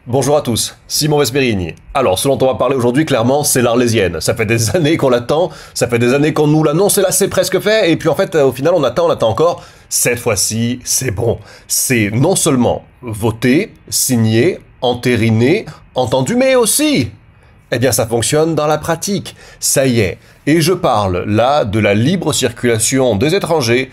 Bonjour à tous, Simon Vesperini. Alors, ce dont on va parler aujourd'hui, clairement, c'est l'Arlésienne. Ça fait des années qu'on l'attend, ça fait des années qu'on nous l'annonce, et là, c'est presque fait. Et puis, en fait, au final, on attend encore. Cette fois-ci, c'est bon. C'est non seulement voté, signé, entériné, entendu, mais aussi, eh bien, ça fonctionne dans la pratique. Ça y est. Et je parle, là, de la libre circulation des étrangers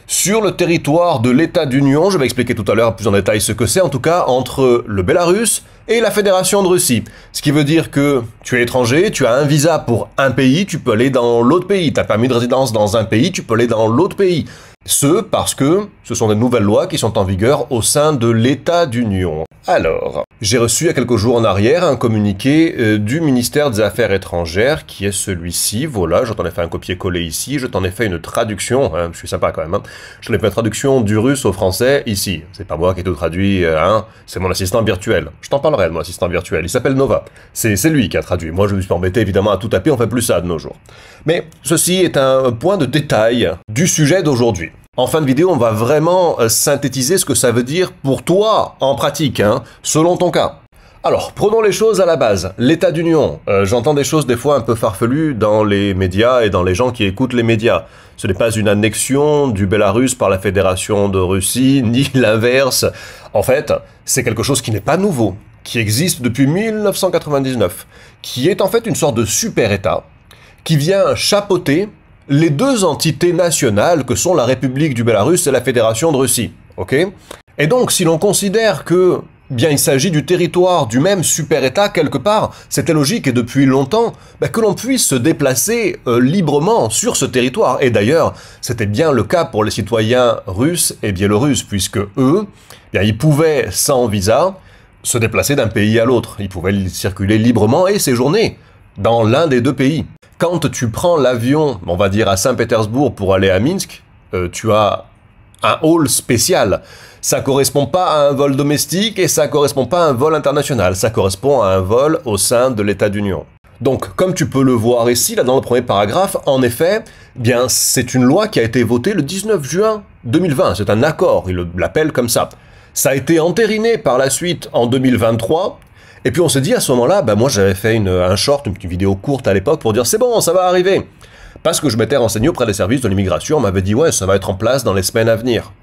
sur le territoire de l'État d'Union. Je vais expliquer tout à l'heure plus en détail ce que c'est, en tout cas, entre le Bélarus et la Fédération de Russie. Ce qui veut dire que tu es étranger, tu as un visa pour un pays, tu peux aller dans l'autre pays. Tu as permis de résidence dans un pays, tu peux aller dans l'autre pays. Ce parce que ce sont des nouvelles lois qui sont en vigueur au sein de l'État d'Union. Alors, j'ai reçu il y a quelques jours en arrière un communiqué du ministère des Affaires étrangères qui est celui-ci. Voilà, je t'en ai fait un copier-coller ici, je t'en ai fait une traduction, je suis sympa quand même, je t'en ai fait une traduction du russe au français ici. C'est pas moi qui ai tout traduit, c'est mon assistant virtuel. Je t'en parlerai de mon assistant virtuel, il s'appelle Nova. C'est lui qui a traduit. Moi je me suis embêté évidemment à tout taper, on fait plus ça de nos jours. Mais ceci est un point de détail du sujet d'aujourd'hui. En fin de vidéo, on va vraiment synthétiser ce que ça veut dire pour toi en pratique, selon ton cas. Alors, prenons les choses à la base. L'État d'Union. J'entends des choses des fois un peu farfelues dans les médias et dans les gens qui écoutent les médias. Ce n'est pas une annexion du Bélarus par la Fédération de Russie, ni l'inverse. En fait, c'est quelque chose qui n'est pas nouveau, qui existe depuis 1999, qui est en fait une sorte de super-État, qui vient chapeauter les deux entités nationales que sont la République du Bélarus et la Fédération de Russie, ok? Et donc, si l'on considère que, bien, il s'agit du territoire du même super-État quelque part, c'était logique et depuis longtemps, que l'on puisse se déplacer librement sur ce territoire. Et d'ailleurs, c'était bien le cas pour les citoyens russes et biélorusses, puisque eux, ils pouvaient, sans visa, se déplacer d'un pays à l'autre. Ils pouvaient circuler librement et séjourner dans l'un des deux pays. Quand tu prends l'avion, on va dire à Saint-Pétersbourg pour aller à Minsk, tu as un hall spécial. Ça correspond pas à un vol domestique et ça correspond pas à un vol international. Ça correspond à un vol au sein de l'État d'Union. Donc, comme tu peux le voir ici, là dans le premier paragraphe, en effet, bien c'est une loi qui a été votée le 19 juin 2020. C'est un accord, il l'appelle comme ça. Ça a été entériné par la suite en 2023. Et puis on s'est dit à ce moment-là, moi j'avais fait un short, une petite vidéo courte à l'époque pour dire c'est bon, ça va arriver. Parce que je m'étais renseigné auprès des services de l'immigration, on m'avait dit ouais, ça va être en place dans les semaines à venir.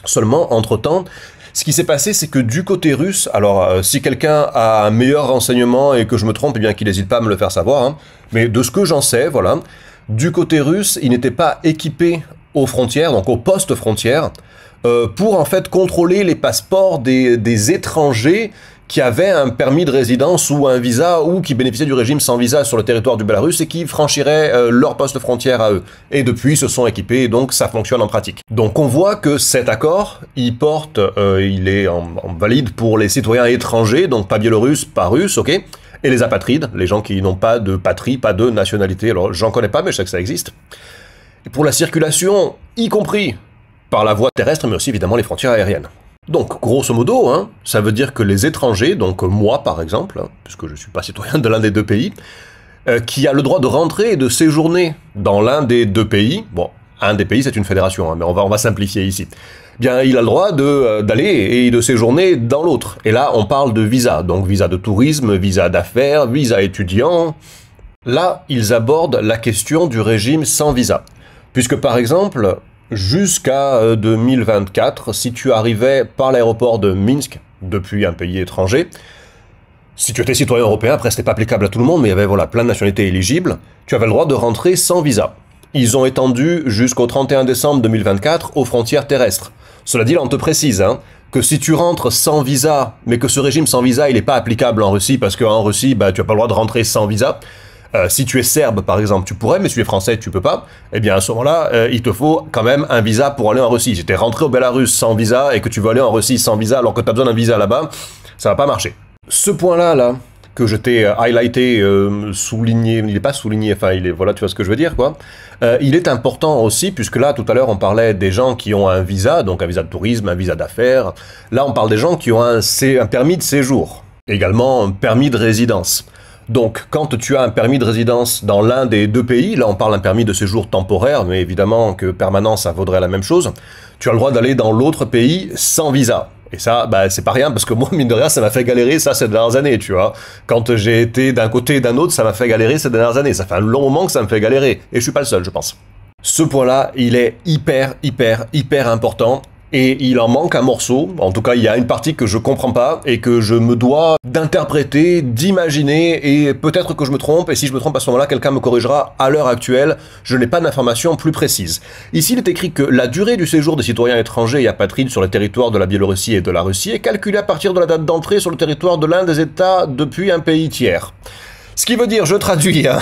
Seulement, entre-temps, ce qui s'est passé, c'est que du côté russe, alors si quelqu'un a un meilleur renseignement et que je me trompe, eh bien qu'il n'hésite pas à me le faire savoir, mais de ce que j'en sais, voilà, du côté russe, il n'était pas équipé aux frontières, donc aux postes frontières, pour en fait contrôler les passeports des étrangers qui avaient un permis de résidence ou un visa ou qui bénéficiaient du régime sans visa sur le territoire du Bélarus et qui franchiraient leur poste frontière à eux. Et depuis, ils se sont équipés et donc ça fonctionne en pratique. Donc on voit que cet accord, il est en valide pour les citoyens étrangers, donc pas biélorusses, pas russes, ok, et les apatrides, les gens qui n'ont pas de patrie, pas de nationalité. Alors j'en connais pas, mais je sais que ça existe. Et pour la circulation, y compris par la voie terrestre, mais aussi évidemment les frontières aériennes. Donc, grosso modo, ça veut dire que les étrangers, donc moi par exemple, puisque je ne suis pas citoyen de l'un des deux pays, qui a le droit de rentrer et de séjourner dans l'un des deux pays, bon, un des pays c'est une fédération, mais on va simplifier ici, bien il a le droit d'aller et de séjourner dans l'autre. Et là on parle de visa, donc visa de tourisme, visa d'affaires, visa étudiant. Là, ils abordent la question du régime sans visa. Puisque par exemple, jusqu'à 2024, si tu arrivais par l'aéroport de Minsk, depuis un pays étranger, si tu étais citoyen européen, après c'était pas applicable à tout le monde, mais il y avait plein de nationalités éligibles, tu avais le droit de rentrer sans visa. Ils ont étendu jusqu'au 31 décembre 2024 aux frontières terrestres. Cela dit, là on te précise, que si tu rentres sans visa, mais que ce régime sans visa il n'est pas applicable en Russie, parce qu'en Russie, tu n'as pas le droit de rentrer sans visa. Si tu es serbe, par exemple, tu pourrais, mais si tu es français, tu peux pas. Eh bien, à ce moment-là, il te faut quand même un visa pour aller en Russie. Si tu es rentré au Bélarus sans visa et que tu veux aller en Russie sans visa alors que tu as besoin d'un visa là-bas, ça va pas marcher. Ce point-là, que je t'ai highlighté, souligné, il n'est pas souligné, enfin, voilà, tu vois ce que je veux dire, quoi. Il est important aussi, puisque là, tout à l'heure, on parlait des gens qui ont un visa, donc un visa de tourisme, un visa d'affaires. Là, on parle des gens qui ont un permis de séjour, également un permis de résidence. Donc, quand tu as un permis de résidence dans l'un des deux pays, là on parle d'un permis de séjour temporaire, mais évidemment que permanent ça vaudrait la même chose, tu as le droit d'aller dans l'autre pays sans visa. Et ça, bah, c'est pas rien, parce que moi, mine de rien, ça m'a fait galérer ça ces dernières années, tu vois. Quand j'ai été d'un côté et d'un autre, ça m'a fait galérer ces dernières années. Ça fait un long moment que ça me fait galérer. Et je suis pas le seul, je pense. Ce point-là, il est hyper important. Et il en manque un morceau, en tout cas il y a une partie que je comprends pas et que je me dois d'interpréter, d'imaginer, et peut-être que je me trompe, et si je me trompe à ce moment-là, quelqu'un me corrigera. À l'heure actuelle, je n'ai pas d'informations plus précises. Ici il est écrit que la durée du séjour des citoyens étrangers et apatrides sur le territoire de la Biélorussie et de la Russie est calculée à partir de la date d'entrée sur le territoire de l'un des États depuis un pays tiers. Ce qui veut dire, je traduis, hein,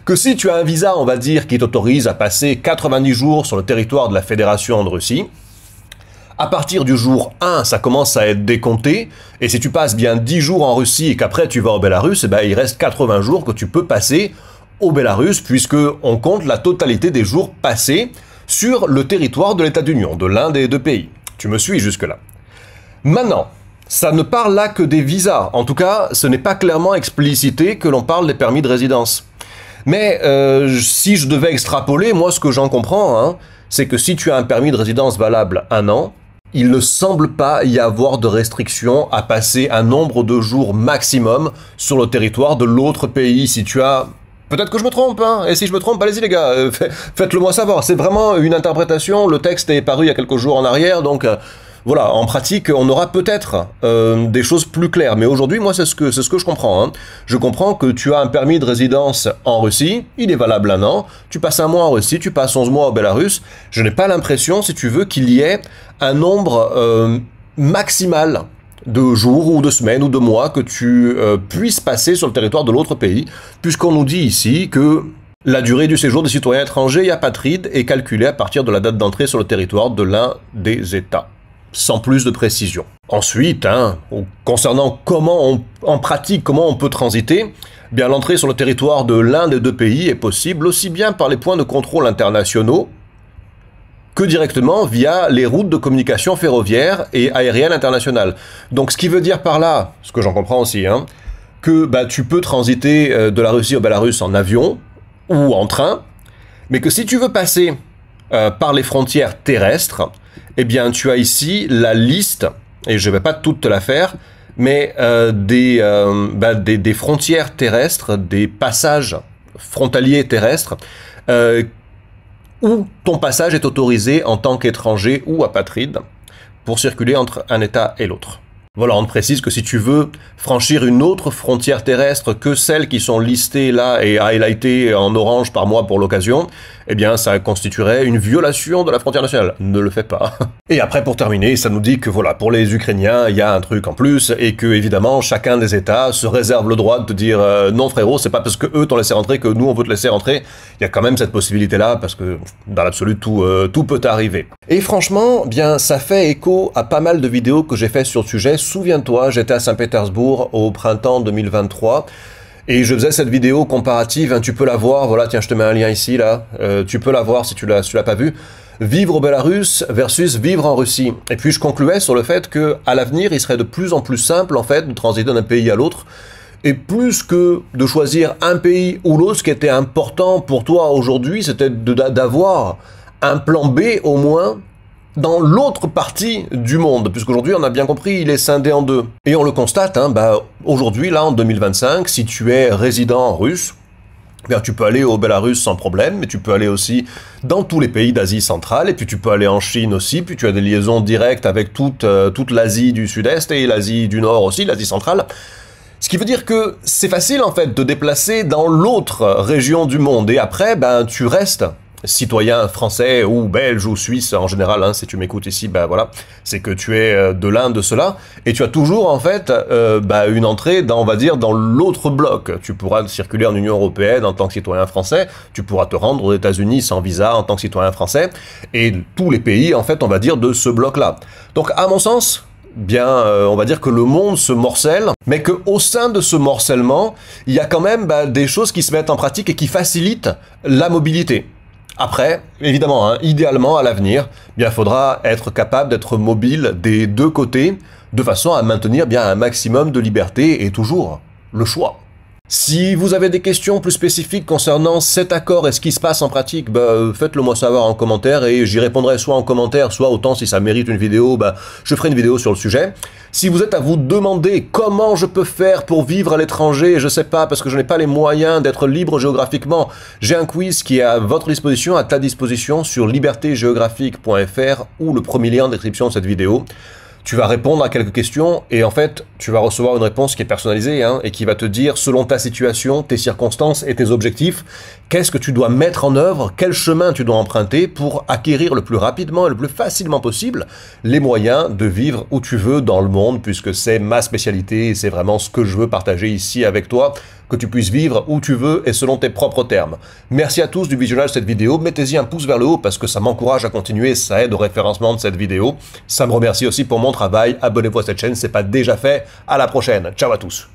que si tu as un visa, on va dire, qui t'autorise à passer 90 jours sur le territoire de la Fédération de Russie, à partir du jour 1, ça commence à être décompté, et si tu passes bien 10 jours en Russie et qu'après tu vas au Bélarus, eh ben, il reste 80 jours que tu peux passer au Bélarus, puisque on compte la totalité des jours passés sur le territoire de l'État d'Union, de l'un des deux pays. Tu me suis jusque-là. Maintenant, ça ne parle là que des visas. En tout cas, ce n'est pas clairement explicité que l'on parle des permis de résidence. Mais si je devais extrapoler, moi ce que j'en comprends, hein, c'est que si tu as un permis de résidence valable 1 an, il ne semble pas y avoir de restriction à passer un nombre de jours maximum sur le territoire de l'autre pays. Si tu as... Peut-être que je me trompe, hein, et si je me trompe, allez-y les gars, faites-le moi savoir. C'est vraiment une interprétation, le texte est paru il y a quelques jours en arrière, donc... Voilà, en pratique, on aura peut-être des choses plus claires. Mais aujourd'hui, moi, c'est ce que je comprends. Hein. Je comprends que tu as un permis de résidence en Russie, il est valable 1 an. Tu passes 1 mois en Russie, tu passes 11 mois au Bélarus. Je n'ai pas l'impression, si tu veux, qu'il y ait un nombre maximal de jours ou de semaines ou de mois que tu puisses passer sur le territoire de l'autre pays, puisqu'on nous dit ici que la durée du séjour des citoyens étrangers et apatrides est calculée à partir de la date d'entrée sur le territoire de l'un des États. Sans plus de précision. Ensuite, hein, concernant en pratique, comment on peut transiter, bien l'entrée sur le territoire de l'un des deux pays est possible aussi bien par les points de contrôle internationaux que directement via les routes de communication ferroviaire et aérienne internationale. Donc ce qui veut dire par là, ce que j'en comprends aussi, hein, que bah, tu peux transiter de la Russie au Bélarus en avion ou en train, mais que si tu veux passer par les frontières terrestres, eh bien, tu as ici la liste, et je ne vais pas toute te la faire, mais des frontières terrestres, des passages frontaliers terrestres, où ton passage est autorisé en tant qu'étranger ou apatride pour circuler entre un État et l'autre. Voilà, on te précise que si tu veux franchir une autre frontière terrestre que celles qui sont listées là et highlightées en orange par moi pour l'occasion, eh bien ça constituerait une violation de la frontière nationale. Ne le fais pas. Et après, pour terminer, ça nous dit que voilà, pour les Ukrainiens, il y a un truc en plus et que évidemment chacun des États se réserve le droit de te dire non frérot, c'est pas parce que eux t'ont laissé rentrer que nous on veut te laisser rentrer. Il y a quand même cette possibilité-là parce que dans l'absolu tout peut arriver. Et franchement, bien ça fait écho à pas mal de vidéos que j'ai fait sur le sujet. Souviens-toi, j'étais à Saint-Pétersbourg au printemps 2023 et je faisais cette vidéo comparative, hein, tu peux la voir, voilà, tiens, je te mets un lien ici, là, tu peux la voir si tu l'as pas vu. Vivre au Bélarus versus vivre en Russie. Et puis je concluais sur le fait que à l'avenir, il serait de plus en plus simple, en fait, de transiter d'un pays à l'autre. Et plus que de choisir un pays ou l'autre, ce qui était important pour toi aujourd'hui, c'était d'avoir un plan B au moins dans l'autre partie du monde, puisqu'aujourd'hui, on a bien compris, il est scindé en deux. Et on le constate, hein, bah, aujourd'hui, là, en 2025, si tu es résident russe, bien, tu peux aller au Bélarus sans problème, mais tu peux aller aussi dans tous les pays d'Asie centrale, et puis tu peux aller en Chine aussi, puis tu as des liaisons directes avec toute l'Asie du Sud-Est et l'Asie du Nord aussi, l'Asie centrale. Ce qui veut dire que c'est facile, en fait, de déplacer dans l'autre région du monde, et après, ben, tu restes citoyen français ou belge ou suisse en général, hein, si tu m'écoutes ici, ben voilà, c'est que tu es de l'un de ceux-là, et tu as toujours en fait une entrée dans, on va dire, dans l'autre bloc. Tu pourras circuler en Union Européenne en tant que citoyen français, tu pourras te rendre aux États-Unis sans visa en tant que citoyen français, et tous les pays en fait, on va dire, de ce bloc-là. Donc à mon sens, bien, on va dire que le monde se morcelle, mais qu'au sein de ce morcellement, il y a quand même des choses qui se mettent en pratique et qui facilitent la mobilité. Après, évidemment, hein, idéalement, à l'avenir, il faudra être capable d'être mobile des deux côtés, de façon à maintenir bien un maximum de liberté et toujours le choix. Si vous avez des questions plus spécifiques concernant cet accord et ce qui se passe en pratique, faites-le moi savoir en commentaire et j'y répondrai soit en commentaire, soit autant si ça mérite une vidéo, je ferai une vidéo sur le sujet. Si vous êtes à vous demander comment je peux faire pour vivre à l'étranger, je sais pas, parce que je n'ai pas les moyens d'être libre géographiquement, j'ai un quiz qui est à votre disposition, à ta disposition sur libertégeographique.fr ou le premier lien en description de cette vidéo. Tu vas répondre à quelques questions et en fait, tu vas recevoir une réponse qui est personnalisée et qui va te dire, selon ta situation, tes circonstances et tes objectifs, qu'est-ce que tu dois mettre en œuvre, quel chemin tu dois emprunter pour acquérir le plus rapidement et le plus facilement possible les moyens de vivre où tu veux dans le monde, puisque c'est ma spécialité et c'est vraiment ce que je veux partager ici avec toi, que tu puisses vivre où tu veux et selon tes propres termes. Merci à tous du visionnage de cette vidéo, mettez-y un pouce vers le haut parce que ça m'encourage à continuer, ça aide au référencement de cette vidéo. Ça me remercie aussi pour mon travail, abonnez-vous à cette chaîne, c'est pas déjà fait. À la prochaine, ciao à tous.